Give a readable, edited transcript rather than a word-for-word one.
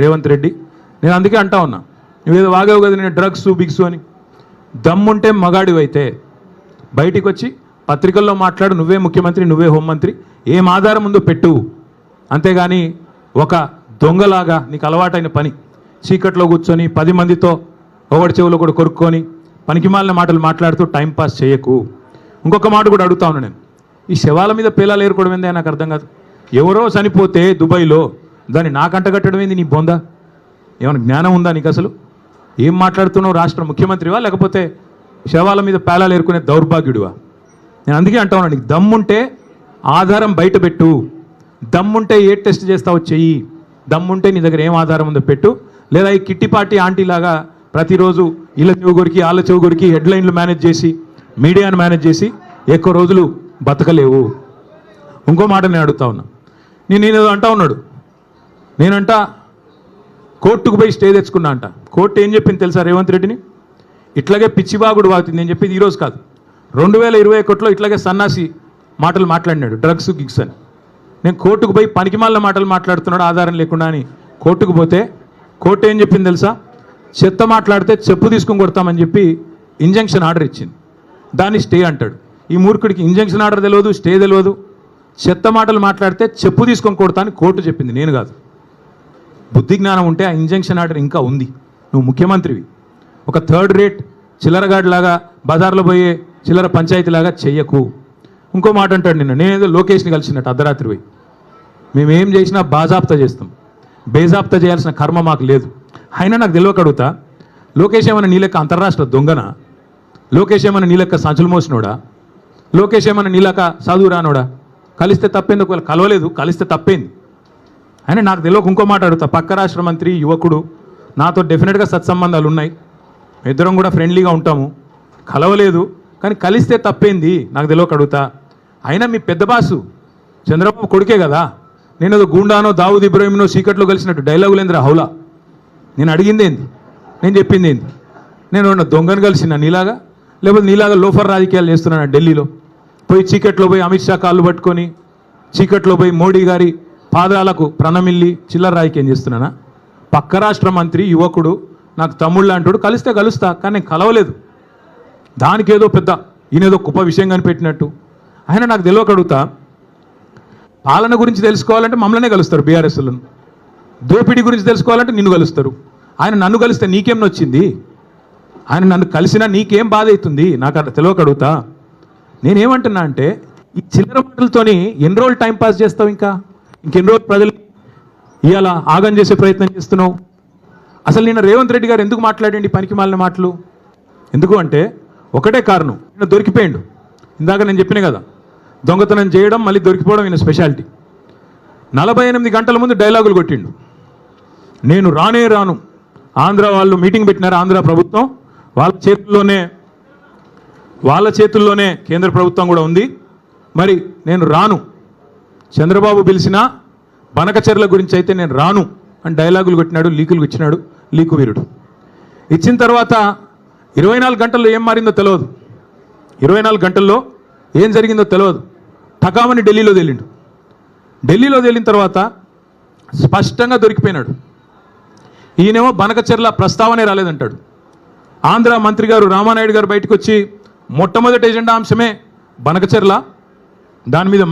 రేవంత్ రెడ్డి. నేను అందుకే అంటా ఉన్నా, నువ్వేదో వాగావు కదా నేను డ్రగ్స్ బిగ్స్ అని. దమ్ముంటే మగాడివైతే బయటికి వచ్చి పత్రికల్లో మాట్లాడు, నువ్వే ముఖ్యమంత్రి, నువ్వే హోంమంత్రి, ఏం ఆధారం ఉందో పెట్టు. అంతేగాని ఒక దొంగలాగా నీకు అలవాటైన పని చీకట్లో కూర్చొని 10 మందితో ఒకటి చెవులో కూడా కొరుక్కొని పనికిమాలిన మాటలు మాట్లాడుతూ టైంపాస్ చేయకు. ఇంకొక మాట కూడా అడుగుతా ఉన్నా నేను, ఈ శవాల మీద పేలాలు ఏరుకోవడం ఏందే నాకు అర్థం కాదు. ఎవరో చనిపోతే దుబాయ్లో దాన్ని నాకంట కట్టడం ఏంది? నీ బొందా ఏమైనా జ్ఞానం ఉందా నీకు? అసలు ఏం మాట్లాడుతున్నావు? రాష్ట్ర ముఖ్యమంత్రివా లేకపోతే శవాల మీద పేలాలు ఏరుకునే దౌర్భాగ్యుడివా? నేను అందుకే అంటా ఉన్నా, నీకు దమ్ముంటే ఆధారం బయట పెట్టు. దమ్ముంటే ఏ టెస్ట్ చేస్తావో చెయ్యి. దమ్ముంటే నీ దగ్గర ఏం ఆధారం ఉందో పెట్టు. లేదా ఈ కిట్టిపాటి ఆంటీలాగా ప్రతిరోజు ఇళ్ళ చెవు కొరికి వాళ్ళ చెవు కొరికి హెడ్లైన్లు మేనేజ్ చేసి మీడియాను మేనేజ్ చేసి ఎక్కువ రోజులు బతకలేవు. ఇంకో మాట నేను అడుగుతా ఉన్నా, నేనేదో అంటా ఉన్నాడు, నేనంట కోర్టుకు పోయి స్టే తెచ్చుకున్నా అంట. కోర్టు ఏం చెప్పింది తెలుసా రేవంత్ రెడ్డిని? ఇట్లాగే పిచ్చిబాగుడు వాగుతుంది. నేను చెప్పేది ఈరోజు కాదు, 2021లో ఇట్లాగే సన్నాసి మాటలు మాట్లాడినాడు, డ్రగ్స్ గిగ్స్ అని. నేను కోర్టుకు పోయి పనికిమాలిన మాటలు మాట్లాడుతున్నాడు ఆధారం లేకుండా అని కోర్టుకు పోతే కోర్టు ఏం చెప్పింది తెలుసా? చెత్త మాట్లాడితే చెప్పు తీసుకొని కొడతామని చెప్పి ఇంజంక్షన్ ఆర్డర్ ఇచ్చింది. దాన్ని స్టే అంటాడు. ఈ మూర్ఖుడికి ఇంజంక్షన్ ఆర్డర్ తెలియదు, స్టే తెలియదు. చెత్త మాటలు మాట్లాడితే చెప్పు తీసుకొని కొడతా అని కోర్టు చెప్పింది, నేను కాదు. బుద్ధి జ్ఞానం ఉంటే ఆ ఇంజంక్షన్ ఆర్డర్ ఇంకా ఉంది. నువ్వు ముఖ్యమంత్రివి. ఒక థర్డ్ రేట్ చిల్లరగాడిలాగా బజార్లో పోయే చిల్లర పంచాయతీలాగా చెయ్యకు. ఇంకో మాట అంటాడు, నేనేదో లోకేష్ని కలిసినట్టు అర్ధరాత్రి పోయి, మేమేం చేసినా బాజాప్తా చేస్తాం, బేజాప్తా చేయాల్సిన కర్మ మాకు లేదు. అయినా నాకు తెలియక అడుగుతా, లోకేష్ ఏమైనా నీ లెక్క అంతర్రాష్ట్ర దొంగనా? లోకేష్ ఏమైనా నీ లెక్క సంచులు మోసినోడా? లోకేష్ ఏమైనా నీ లెక్క చదువు రానోడా? కలిస్తే తప్పేంది? ఒకవేళ కలవలేదు కలిస్తే తప్పేంది? అయినా నాకు తెలియక ఇంకో మాట అడుగుతా, పక్క రాష్ట్ర మంత్రి యువకుడు, నాతో డెఫినెట్గా సత్సంబంధాలు ఉన్నాయి, ఇద్దరం కూడా ఫ్రెండ్లీగా ఉంటాము, కలవలేదు కానీ కలిస్తే తప్పేంది? నాకు తెలియక అడుగుతా. అయినా మీ పెద్ద బాసు చంద్రబాబు కొడుకే కదా, నేను ఏదో గూండానో దావుద్ ఇబ్రాహింనో చీకట్లో కలిసినట్టు డైలాగులేంద్ర హౌలా. నేను అడిగింది ఏంది, నేను చెప్పింది ఏంది? నేను దొంగను కలిసిన నీలాగా, లేకపోతే నీలాగా లోఫర్ రాజకీయాలు చేస్తున్నాను ఢిల్లీలో పోయి చీకట్లో పోయి అమిత్ షా కాళ్ళు పట్టుకొని చీకట్లో పోయి మోడీ గారి పాదాలకు ప్రణమిల్లి చిల్లర రాజకీయం చేస్తున్నానా? పక్క రాష్ట్ర మంత్రి యువకుడు నాకు తమ్ముళ్ళు అంటాడు, కలిస్తే కలుస్తా కానీ నేను కలవలేదు. దానికి ఏదో పెద్ద ఈయనేదో గొప్ప విషయం కనిపెట్టినట్టు. ఆయన నాకు తెలియక అడుగుతా, పాలన గురించి తెలుసుకోవాలంటే మమ్మల్నే కలుస్తారు బీఆర్ఎస్లను, దోపిడీ గురించి తెలుసుకోవాలంటే నిన్ను కలుస్తారు. ఆయన నన్ను కలిస్తే నీకేం నొచ్చింది? ఆయన నన్ను కలిసినా నీకేం బాధ అవుతుంది? నాకు అట్లా తెలియక అడుగుతా. నేనేమంటున్నా అంటే, ఈ చిల్లర మాటలతోని ఎన్ని రోజులు టైంపాస్ చేస్తావు? ఇంకెన్ని రోజులు ప్రజలు ఇవాళ ఆగం చేసే ప్రయత్నం చేస్తున్నావు? అసలు నిన్న రేవంత్ రెడ్డి గారు ఎందుకు మాట్లాడండి పనికి మాలిన మాటలు? ఎందుకు అంటే ఒకటే కారణం, ఈయన దొరికిపోయిండు. ఇందాక నేను చెప్పిన కదా, దొంగతనం చేయడం మళ్ళీ దొరికిపోవడం ఈయన స్పెషాలిటీ. 48 గంటల ముందు డైలాగులు కొట్టిండు, నేను రానే రాను. ఆంధ్ర వాళ్ళు మీటింగ్ పెట్టినారు, ఆంధ్ర ప్రభుత్వం వాళ్ళ చేతుల్లోనే కేంద్ర ప్రభుత్వం కూడా ఉంది, మరి నేను రాను. చంద్రబాబు పిలిచిన బనకచెర్ల గురించి అయితే నేను రాను అని డైలాగులు కొట్టినాడు, లీకులు ఇచ్చినాడు, లీకు వీరుడు. ఇచ్చిన తర్వాత 24 గంటల్లో ఏం మారిందో తెలియదు, 24 గంటల్లో ఏం జరిగిందో తెలియదు. ఠకామని ఢిల్లీలో తేలిండు. ఢిల్లీలో తేలిన తర్వాత స్పష్టంగా దొరికిపోయినాడు. ఈయనేమో బనకచెర్ల ప్రస్తావనే రాలేదంటాడు. ఆంధ్ర మంత్రి గారు రామానాయుడు గారు బయటకు వచ్చి మొట్టమొదటి ఎజెండా అంశమే బనకచెర్ల, దాని మీద